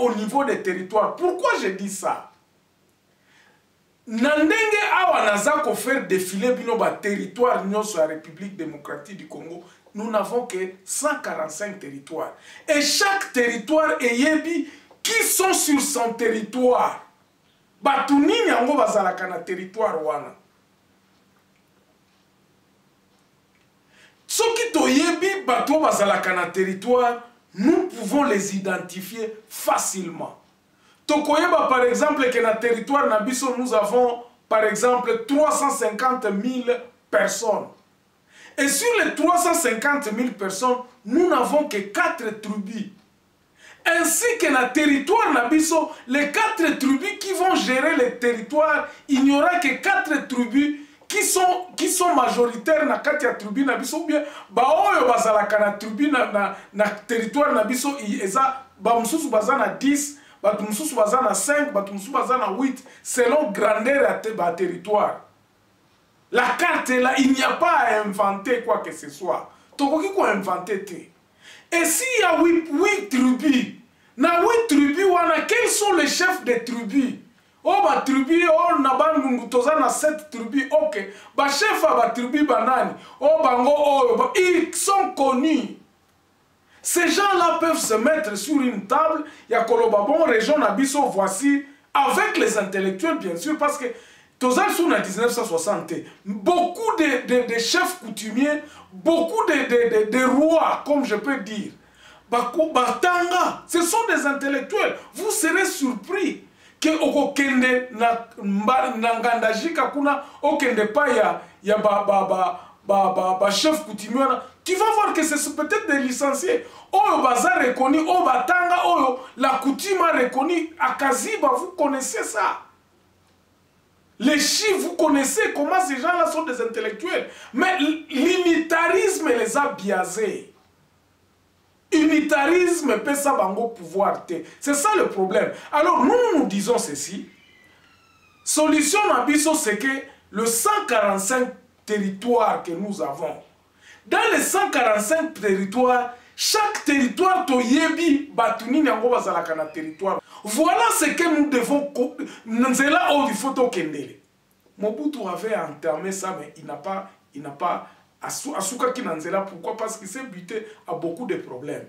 au niveau des territoires. Pourquoi je dis ça? Nandenge awa nazako faire défiler bino ba territoire sur la République démocratique du Congo. Nous n'avons que 145 territoires. Et chaque territoire est yebi qui sont sur son territoire. Batunini yango bazalaka na territoire wana. Soki toyebi bato bazalaka na territoire, nous pouvons les identifier facilement. Tokoyeba par exemple que na territoire na biso nous avons par exemple 350 000 personnes. Et sur les 350 000 personnes, nous n'avons que 4 tribus. Ainsi que na territoire na biso, les 4 tribus qui vont gérer les territoires, il n'y aura que 4 tribus qui sont majoritaires na kati ya tribu na biso, ou bien ba oyo bazalaka na tribu na territoire na biso eza ba mususu baza na 10, ba mususu baza na 5, ba mususu baza na 8 selon grandeur ya ba territoire. La carte est là, il n'y a pas à inventer quoi que ce soit. Tokoki ko inventer te. Et s'il y a 8 tribus, na 8 tribus wana, quels sont les chefs des tribus? Oh ba tribu, oh na bangungu toza na 7 tribus, ok. Ba chef ba tribu banani, oh bango oh, ils sont connus. Ces gens-là peuvent se mettre sur une table, ya koloba bon région nabiso voici, avec les intellectuels bien sûr, parce que toza sous na 1960, beaucoup de chefs coutumiers, beaucoup de rois, comme je peux dire, Batanga, ce sont des intellectuels. Vous serez surpris que okokende na ngandajika kuna okende pa ya ba chef coutumier, tu vas voir que c'est peut-être des licenciés. Oyo baza reconnu, oyo batanga, oyo la coutume a reconnu à Kaziba, vous connaissez ça. Les chiffres, vous connaissez comment ces gens-là sont des intellectuels. Mais l'unitarisme les a biaisés. Unitarisme peut ça bango pouvoir. C'est ça le problème. Alors nous disons ceci. Solution Nabiso, c'est que le 145 territoires que nous avons, dans les 145 territoires, chaque territoire toyebi batuni nango bazalaka na territoire. Voilà ce que nous devons. Nzela o photo kendele. Mobutu avait entamé ça, mais il n'a pas asuka ki nanzela. Pourquoi? Parce qu'il s'est buté à beaucoup de problèmes.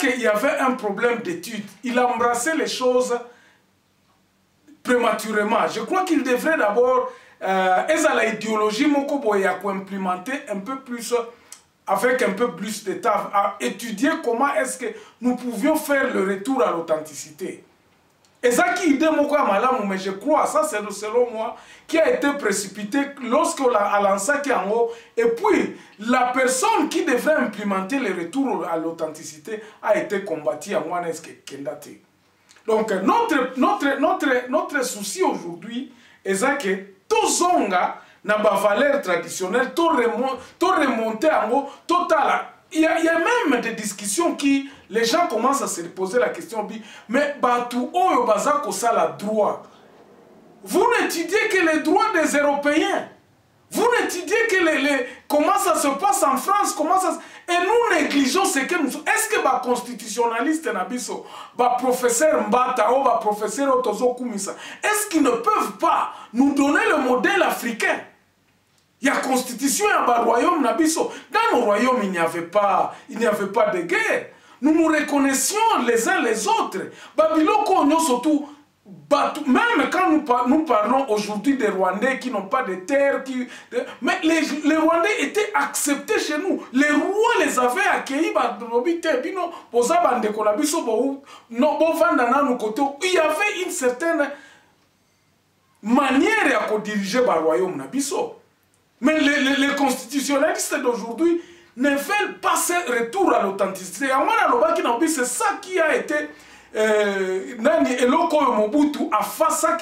Il y avait un problème d'étude. Il a embrassé les choses prématurément. Je crois qu'il devrait d'abord l'idéologie implémenter un peu plus, avec un peu plus d'état, à étudier comment est-ce que nous pouvions faire le retour à l'authenticité. Et ça qui idée mais je crois, ça c'est selon moi, qui a été précipité lorsqu'on a lancé en haut. Et puis, la personne qui devait implémenter le retour à l'authenticité a été combattue à Mwaneske Kendate. Donc, notre souci aujourd'hui est que tout zonga n'a pas valeur traditionnelle, tout remonter en haut, total. Il y a même des discussions qui, les gens commencent à se poser la question, mais Batou Oyo Bazako ça la droit. Vous n'étudiez que les droits des Européens. Vous n'étudiez que comment ça se passe en France, comment ça. Et nous négligeons ce que nous. Est-ce que les constitutionnalistes Nabiso, les professeurs Mbata ou les professeurs Otozo Kumisa, est-ce qu'ils ne peuvent pas nous donner le modèle africain? Il y a constitution et un royaume Nabiso. Dans nos royaumes, il n'y avait pas de guerre. Nous nous reconnaissions les uns les autres. Babiloko, nous surtout, même quand nous parlons aujourd'hui des Rwandais qui n'ont pas de terre, mais les Rwandais étaient acceptés chez nous. Les rois les avaient accueillis. Il y avait une certaine manière de diriger le royaume. Mais les constitutionnalistes d'aujourd'hui ne veulent pas ce retour à l'authenticité. C'est ça qui a été nani eloko Mobutu a fasa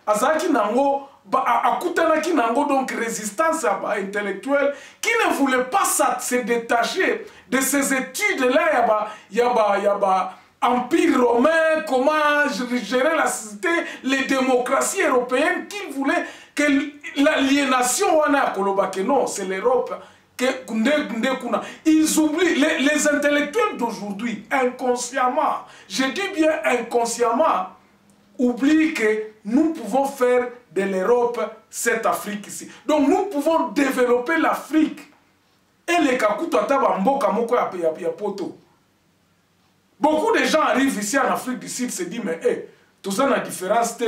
azaki nango akutanaki nango, donc résistance intellectuelle qui ne voulait pas se détacher de ces études là. Yaba empire romain, comment gérer la société, les démocraties européennes, qu'ils voulaient que l'aliénation wana kolobake non, c'est l'Europe. Ils oublient, les intellectuels d'aujourd'hui, inconsciemment, je dis bien inconsciemment, oublient que nous pouvons faire de l'Europe cette Afrique ici. Donc nous pouvons développer l'Afrique. Et les Kakuto Ataba Mboka Moko ya poto. Beaucoup de gens arrivent ici en Afrique du Sud et se disent, mais hey, tout ça n'a différence,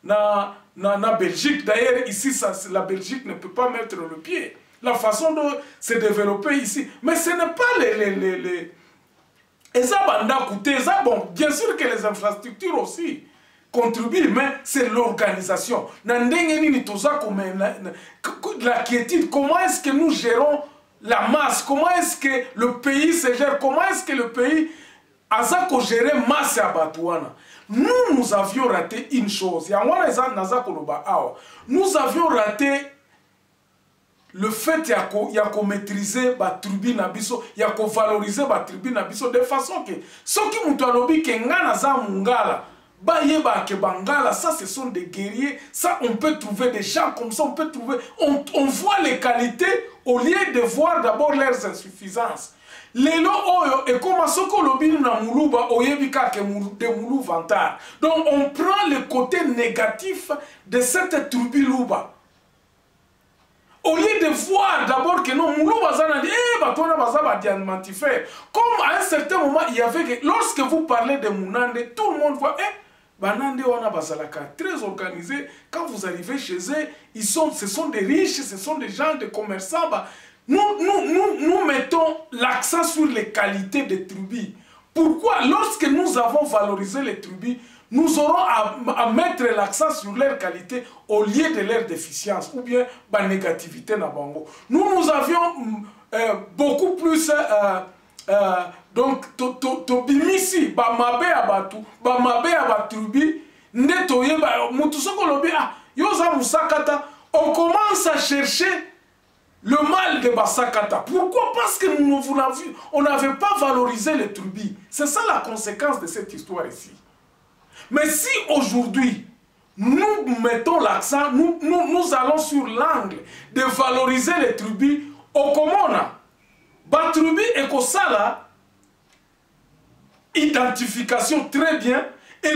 na Belgique. D'ailleurs, ici, la Belgique ne peut pas mettre le pied. La façon de se développer ici. Mais ce n'est pas les bon, bien sûr que les infrastructures aussi contribuent, mais c'est l'organisation. La quiétude, comment est-ce que nous gérons la masse? Comment est-ce que le pays se gère? Comment est-ce que le pays a géré masse à Batouana? Nous avions raté une chose. Nous avions raté le fait qu'il y a qu'on maîtriser la tribu nabiso, il y a qu'on valoriser la tribu nabiso de façon que ceux qui m'ont dit que ngana za mungala, bayeba ke bangala, ça ce sont des guerriers, ça on peut trouver des gens comme ça, on peut trouver, on voit les qualités au lieu de voir d'abord leurs insuffisances. Lelo oyo et comme soko lobi na muluba oyebika ke de mulu vantar. Donc on prend le côté négatif de cette tribu luba. Au lieu de voir d'abord que non, comme à un certain moment, il y avait que lorsque vous parlez de Mounande, tout le monde voit, Banande wana bazalaka très organisé. Quand vous arrivez chez eux, ce sont des riches, ce sont des gens, des commerçants. Nous mettons l'accent sur les qualités des tribus. Pourquoi? Lorsque nous avons valorisé les tribus, nous aurons à mettre l'accent sur leur qualité au lieu de leur déficience ou bien la négativité. Nous avions beaucoup plus donc tobimisi bamabe abatu bamabe abatrubi netoye mutusoko lobi yoza musakata. On commence à chercher le mal de Basakata. Pourquoi? Parce que on n'avait pas valorisé les tribus. C'est ça la conséquence de cette histoire ici. Mais si aujourd'hui, nous mettons l'accent, nous allons sur l'angle de valoriser les tribus, au Komona, Batrubi et Kosala, identification très bien, et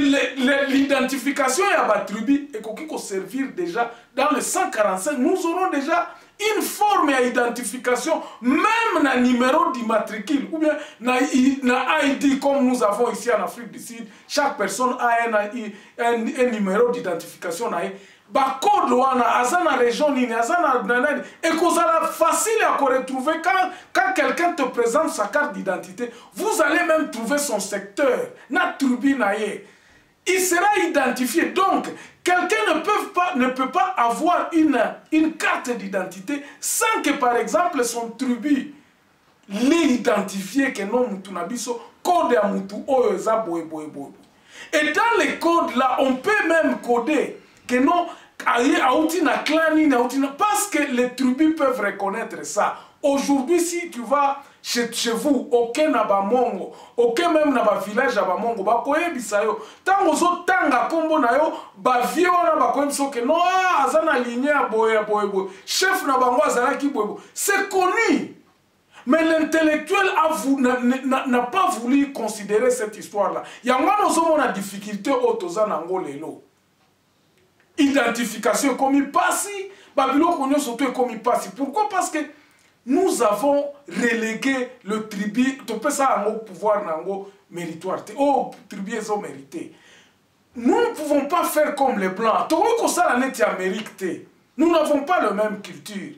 l'identification à Batrubi et Kokiko servir déjà dans le 145, nous aurons déjà une forme d'identification, même dans le numéro d'immatricule, ou bien dans ID, comme nous avons ici en Afrique du Sud, chaque personne a un numéro d'identification. Bah, code wana, azana région nini, azana nanani, et que ça facile à retrouver quand quelqu'un te présente sa carte d'identité, vous allez même trouver son secteur, na tribu naye. Il sera identifié. Donc, quelqu'un ne peut pas avoir une carte d'identité sans que, par exemple, son tribu l'ait identifié que non mutunabiso, code à mutu oyo eza boye boye boye. Et dans les codes là, on peut même coder que non, parce que les tribus peuvent reconnaître ça. Aujourd'hui, si tu vas chez vous, aucun Nabamongo, aucun même Naba village Nabamongo, bakoye bisayo. Tant aux autres tanga kombo na yo, bavio na bakoye biso que non, azana ligne boye boye boye. Chef Nabango azana ki boye boye. C'est connu. Mais l'intellectuel n'a pas voulu considérer cette histoire-là. Il y a une difficulté au Tozanango lelo. Identification comme il passe, Babylone connaît surtout comme il passe. Pourquoi? Parce que nous avons relégué le tribu, tu peux ça en pouvoir nango méritoire. Oh, tribu ils ont mérité. nous ne pouvons pas faire comme les Blancs. Nous n'avons pas la même culture.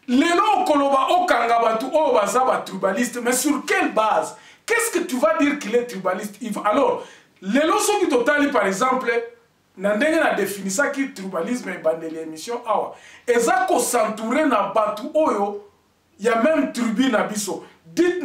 Lelo koloba okanga batu o bazaba tribaliste, mais sur quelle base? Qu'est-ce que tu vas dire qu'il est tribaliste? Alors, lelo soki totali par exemple, nandenge na définissa ki tribalisme et bandeli émission awa. Eza ko s'entourer na batu oyo, il y a même tribu na biso.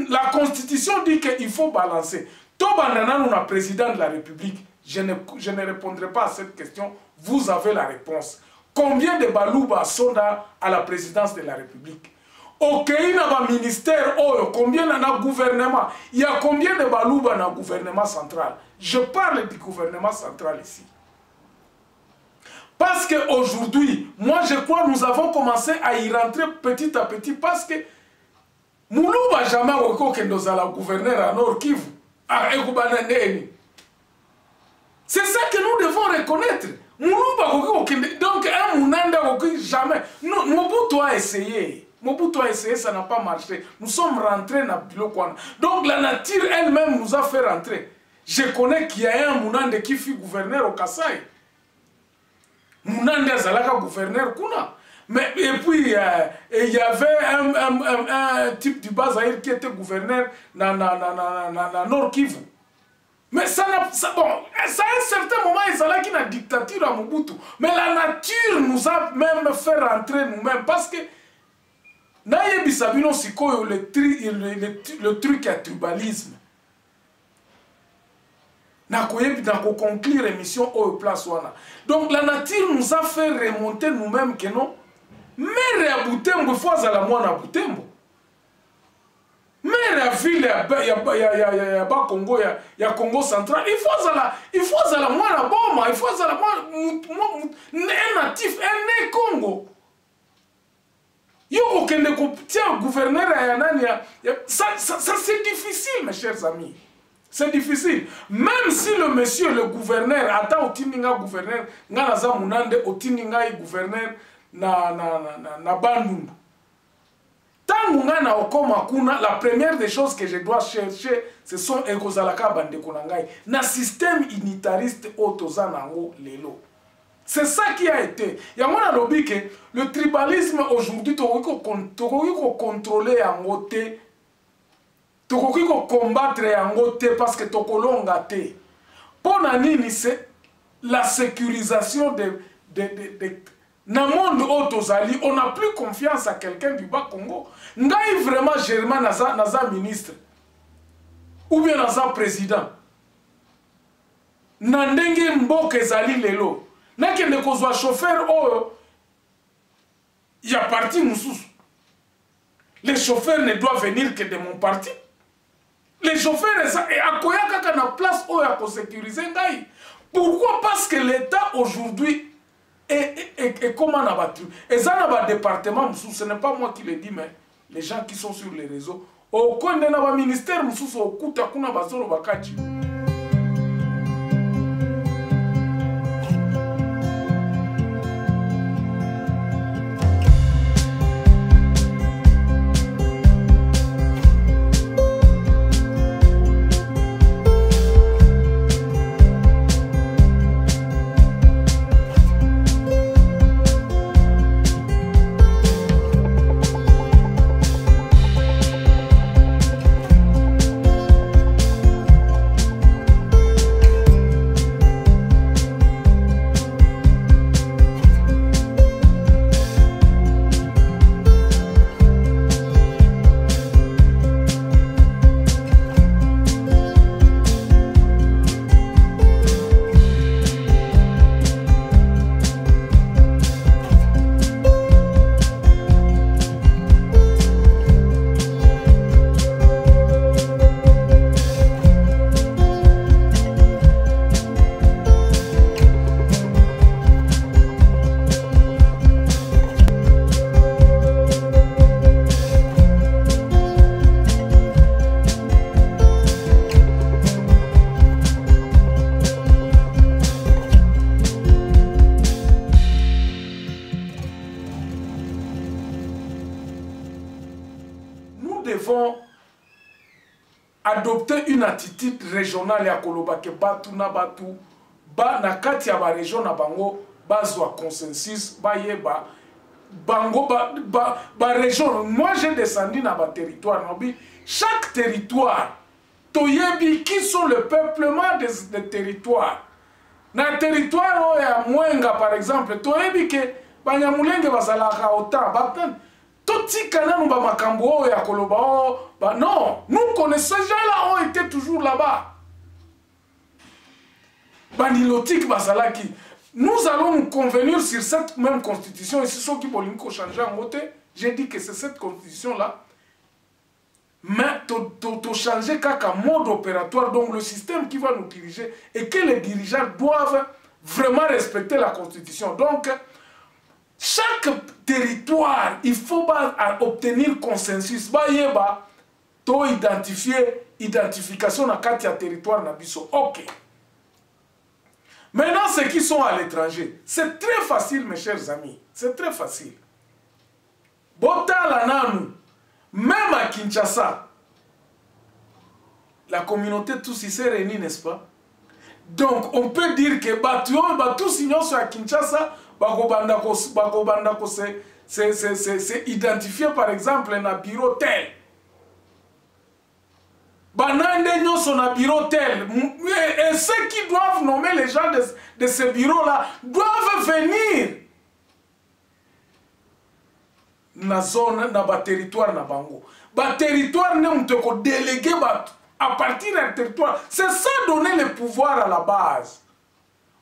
La constitution dit qu'il faut balancer. Tobandana nous na président de la République. Je ne répondrai pas à cette question. Vous avez la réponse. Combien de Balouba sont à la présidence de la République? Ok, il y a un ministère, combien il y a un gouvernement? Il y a combien de Balouba dans le gouvernement central? Je parle du gouvernement central ici. Parce qu'aujourd'hui, moi je crois que nous avons commencé à y rentrer petit à petit parce que Moulouba jamais au gouverneur à Nord Kivu. C'est ça que nous devons reconnaître. Donc, un Mounanda, jamais. Mobutu a essayé. Mobutu a essayé, ça n'a pas marché. Nous sommes rentrés dans le Bilokwana. Donc, la nature elle-même nous a fait rentrer. Je connais qu'il y a un Mounanda qui fut gouverneur au Kasaï. Mounanda Zalaka gouverneur Kuna. Mais, et puis, il y avait un type du Bazaïr qui était gouverneur dans Nord Kivu. Mais ça, bon, ça à un certain moment, il y a une dictature à Mobutu. Mais la nature nous a même fait rentrer nous-mêmes. Parce que, le truc est tribalisme. Conclure l'émission au place. Donc la nature nous a fait remonter nous-mêmes que non. Mais à Boutembo, il faut à la moine à Boutembo. Mais la ville, il y a Congo, il y a Congo central. Il faut à la moine à Boma, il faut à la moine un natif, un né Congo. Tiens, gouverneur, ça c'est difficile, mes chers amis. C'est difficile. Même si le monsieur, le gouverneur, attend au Tininga gouverneur, Nganaza Mounande, au Tininga gouverneur, na Bandundu. Tant Mungana Okoma Kuna, la première des choses que je dois chercher, ce sont Ekozalaka Bandekonangai. Na système unitariste Otozanango Lelo. C'est ça qui a été. Yamona lobi que le tribalisme aujourd'hui, tu peux contrôler en côté. Tu peux combattre en côté parce que tu peux pour nani, c'est la sécurisation de dans le monde Otozali, on n'a plus confiance à quelqu'un du Bas-Congo. Ngai vraiment Germain naza ministre ou bien naza président. Nandenge mboke zali lelo. Nakende kozwa chauffeur oyo ya parti mususu. Les chauffeurs ne doivent venir que de mon parti. Les chauffeurs akoya kaka na place oyo ya ko sécuriser ngai. Pourquoi? Parce que l'État aujourd'hui et comment on a battu? Et ça, dans le département, ce n'est pas moi qui le dis, mais les gens qui sont sur les réseaux. Au coin de notre ministère, nous sommes au coup de la bazolo bakachi. Adopter une attitude régionale à Kolobake Batu Nabatu ba na kati ya ba région na bango bazwa consensus ba yeba bango ba région. Moi j'ai descendu na ba territoire nobi chaque territoire toyebi qui sont le peuplement des territoires. Na territoire ya Mwenga par exemple toyebi ke Banyamulenge bazalaka autant bapen totika nanu ba makambo ya koloba ba non, nous connaissons ces gens-là ont été toujours là-bas. Banilotique bazalaki. Nous allons nous convenir sur cette même constitution et c'est ce qui va changer en côté. J'ai dit que c'est cette constitution-là. Mais tu changer qu'un mode opératoire, donc le système qui va nous diriger et que les dirigeants doivent vraiment respecter la constitution. Donc, chaque territoire, il faut obtenir consensus. Tu identifier, identification dans quatre territoires. Ok. Maintenant, ceux qui sont à l'étranger, c'est très facile, mes chers amis. C'est très facile. Botala Nanou, même à Kinshasa, la communauté tous ici s'est réunie, n'est-ce pas? Donc, on peut dire que tous ici à Kinshasa, c'est identifié par exemple dans le bureau tel. Banande nyoso na bureau tel. Et ceux qui doivent nommer les gens de ce bureau-là doivent venir na zone, na ba territoire na bango. Ba territoire ne mteko délégué à partir d'un territoire. C'est ça donner le pouvoir à la base.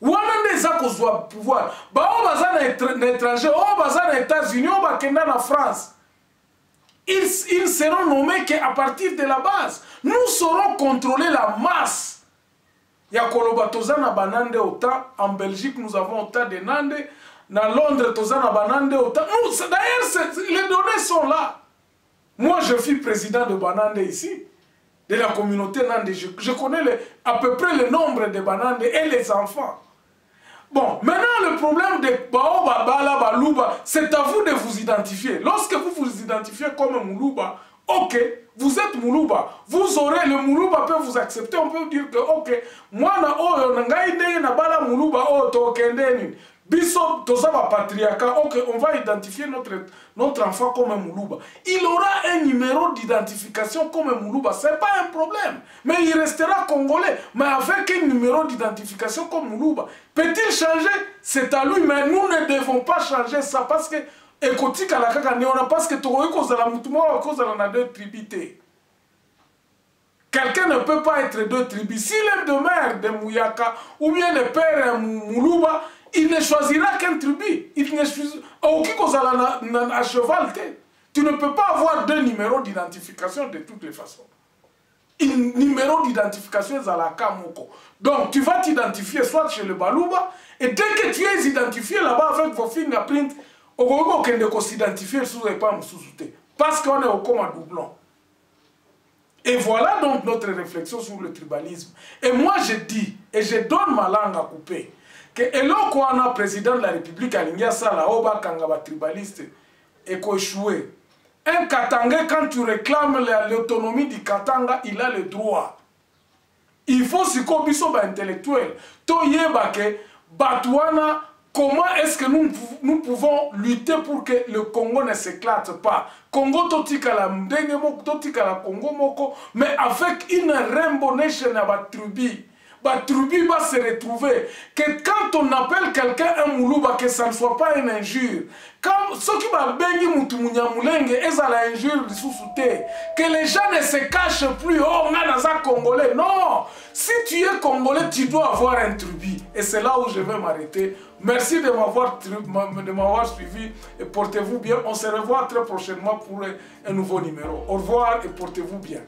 Wana des akozwa pouvoir. Ba o baza na étranger, o baza na États-Unis, o ba kenda na France. Ils seront nommés qu'à partir de la base. Nous saurons contrôler la masse. Il y a Koloba Tozana Banande autant. En Belgique, nous avons autant de Nande. Dans Londres, Tozana Banande autant. D'ailleurs, les données sont là. Moi, je suis président de Banande ici, de la communauté Nande. Je connais à peu près le nombre de Banande et les enfants. Bon, maintenant le problème de Baoba, Bala, Balouba, c'est à vous de vous identifier. Lorsque vous vous identifiez comme Moulouba, ok, vous êtes Moulouba. Vous aurez, le Moulouba peut vous accepter, on peut dire que, ok, moi, na Bala Moulouba, Biso, Tozaba Patriarcat, ok, on va identifier notre enfant comme un Moulouba. Il aura un numéro d'identification comme un Moulouba, ce n'est pas un problème. Mais il restera congolais, mais avec un numéro d'identification comme Moulouba. Peut-il changer? C'est à lui, mais nous ne devons pas changer ça parce que, écoutez, parce que tu as deux tributés. Quelqu'un ne peut pas être deux tribus. Si l'un de mère de Mouyaka ou bien le père Moulouba, il ne choisira qu'un tribu. Il ne choisira à cheval. Tu ne peux pas avoir deux numéros d'identification de toutes les façons. Un numéro d'identification est à la Kamoko. Donc tu vas t'identifier soit chez le Balouba, et dès que tu es identifié là-bas avec vos fingerprints, on va s'identifier sous les pommes sous-soutés. Parce qu'on est au coma doublon. Et voilà donc notre réflexion sur le tribalisme. Et moi je dis, et je donne ma langue à couper, que eloko wana président de la République alingia sala oba kangaba tribaliste et échoué. Un Katanga, quand tu réclames l'autonomie du Katanga, il a le droit. Il faut si biso ba intellectuel. To yeba ke batwana, comment est-ce que nous pouvons lutter pour que le Congo ne s'éclate pas? Congo totika la mdenge moko, totika la Congo moko, mais avec une rainbow nation à Batrubi. Batrubi va se retrouver. Que quand on appelle quelqu'un un Moulouba, que ça ne soit pas une injure. Quand ceux qui va bengi mutumunya mulenge, et ça la injure du sous-souté. Que les gens ne se cachent plus. Oh, on a un Congolais. Non. Si tu es Congolais, tu dois avoir un tribu. Et c'est là où je vais m'arrêter. Merci de m'avoir suivi. Et portez-vous bien. On se revoit très prochainement pour un nouveau numéro. Au revoir et portez-vous bien.